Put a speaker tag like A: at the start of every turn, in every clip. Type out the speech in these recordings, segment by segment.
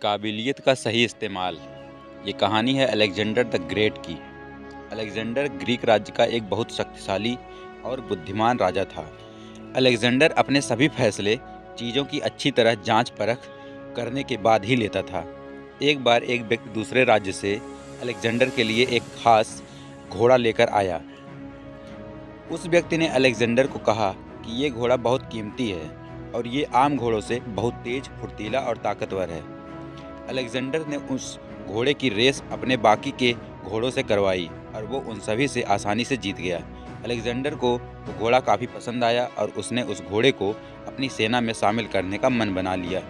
A: काबिलियत का सही इस्तेमाल। ये कहानी है अलेक्जेंडर द ग्रेट की। अलेक्जेंडर ग्रीक राज्य का एक बहुत शक्तिशाली और बुद्धिमान राजा था। अलेक्जेंडर अपने सभी फैसले चीज़ों की अच्छी तरह जांच परख करने के बाद ही लेता था। एक बार एक व्यक्ति दूसरे राज्य से अलेक्जेंडर के लिए एक खास घोड़ा लेकर आया। उस व्यक्ति ने अलेक्जेंडर को कहा कि ये घोड़ा बहुत कीमती है और ये आम घोड़ों से बहुत तेज, फुर्तीला और ताकतवर है। अलेक्जेंडर ने उस घोड़े की रेस अपने बाकी के घोड़ों से करवाई और वो उन सभी से आसानी से जीत गया। अलेक्जेंडर को वो घोड़ा काफ़ी पसंद आया और उसने उस घोड़े को अपनी सेना में शामिल करने का मन बना लिया।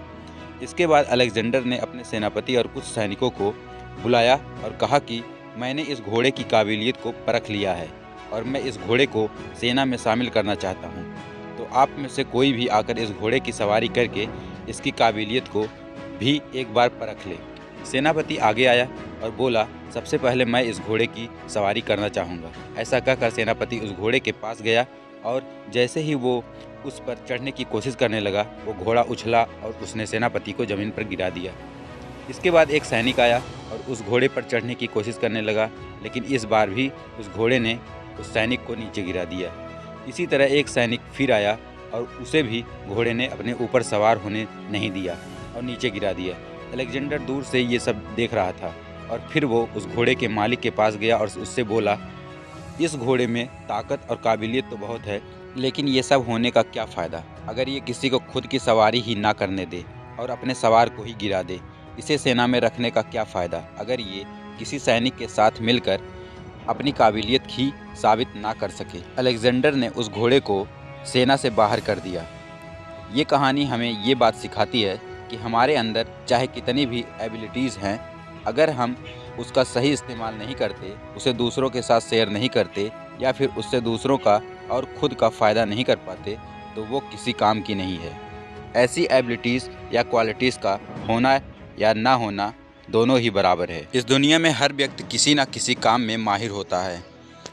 A: इसके बाद अलेक्जेंडर ने अपने सेनापति और कुछ सैनिकों को बुलाया और कहा कि मैंने इस घोड़े की काबिलियत को परख लिया है और मैं इस घोड़े को सेना में शामिल करना चाहता हूँ। तो आप में से कोई भी आकर इस घोड़े की सवारी करके इसकी काबिलियत को भी एक बार परख ले। सेनापति आगे आया और बोला, सबसे पहले मैं इस घोड़े की सवारी करना चाहूँगा। ऐसा कहकर सेनापति उस घोड़े के पास गया और जैसे ही वो उस पर चढ़ने की कोशिश करने लगा, वो घोड़ा उछला और उसने सेनापति को ज़मीन पर गिरा दिया। इसके बाद एक सैनिक आया और उस घोड़े पर चढ़ने की कोशिश करने लगा, लेकिन इस बार भी उस घोड़े ने उस सैनिक को नीचे गिरा दिया। इसी तरह एक सैनिक फिर आया और उसे भी घोड़े ने अपने ऊपर सवार होने नहीं दिया और नीचे गिरा दिया। अलेक्जेंडर दूर से ये सब देख रहा था और फिर वो उस घोड़े के मालिक के पास गया और उससे बोला, इस घोड़े में ताकत और काबिलियत तो बहुत है, लेकिन ये सब होने का क्या फ़ायदा अगर ये किसी को खुद की सवारी ही ना करने दे और अपने सवार को ही गिरा दे। इसे सेना में रखने का क्या फ़ायदा अगर ये किसी सैनिक के साथ मिलकर अपनी काबिलियत ही साबित ना कर सके। अलेक्जेंडर ने उस घोड़े को सेना से बाहर कर दिया। ये कहानी हमें ये बात सिखाती है कि हमारे अंदर चाहे कितनी भी एबिलिटीज़ हैं, अगर हम उसका सही इस्तेमाल नहीं करते, उसे दूसरों के साथ शेयर नहीं करते या फिर उससे दूसरों का और खुद का फ़ायदा नहीं कर पाते, तो वो किसी काम की नहीं है। ऐसी एबिलिटीज़ या क्वालिटीज़ का होना या ना होना दोनों ही बराबर है। इस दुनिया में हर व्यक्ति किसी न किसी काम में माहिर होता है।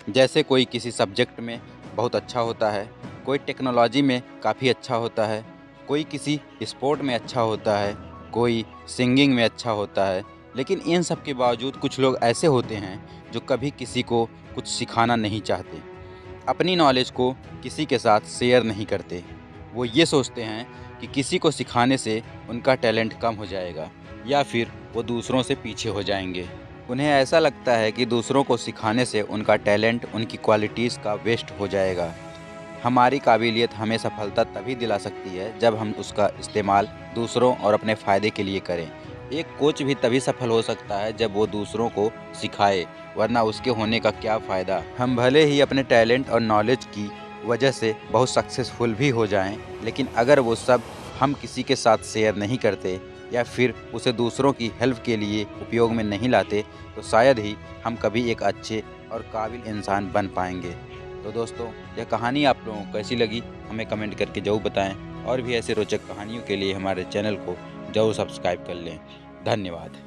A: जैसे कोई किसी सब्जेक्ट में बहुत अच्छा होता है, कोई टेक्नोलॉजी में काफ़ी अच्छा होता है, कोई किसी स्पोर्ट में अच्छा होता है, कोई सिंगिंग में अच्छा होता है। लेकिन इन सब के बावजूद कुछ लोग ऐसे होते हैं जो कभी किसी को कुछ सिखाना नहीं चाहते, अपनी नॉलेज को किसी के साथ शेयर नहीं करते। वो ये सोचते हैं कि किसी को सिखाने से उनका टैलेंट कम हो जाएगा या फिर वो दूसरों से पीछे हो जाएंगे। उन्हें ऐसा लगता है कि दूसरों को सिखाने से उनका टैलेंट, उनकी क्वालिटीज़ का वेस्ट हो जाएगा। हमारी काबिलियत हमें सफलता तभी दिला सकती है जब हम उसका इस्तेमाल दूसरों और अपने फ़ायदे के लिए करें। एक कोच भी तभी सफल हो सकता है जब वो दूसरों को सिखाए, वरना उसके होने का क्या फ़ायदा। हम भले ही अपने टैलेंट और नॉलेज की वजह से बहुत सक्सेसफुल भी हो जाएं, लेकिन अगर वो सब हम किसी के साथ शेयर नहीं करते या फिर उसे दूसरों की हेल्प के लिए उपयोग में नहीं लाते, तो शायद ही हम कभी एक अच्छे और काबिल इंसान बन पाएंगे। तो दोस्तों, यह कहानी आप लोगों को कैसी लगी हमें कमेंट करके ज़रूर बताएं और भी ऐसे रोचक कहानियों के लिए हमारे चैनल को ज़रूर सब्सक्राइब कर लें। धन्यवाद।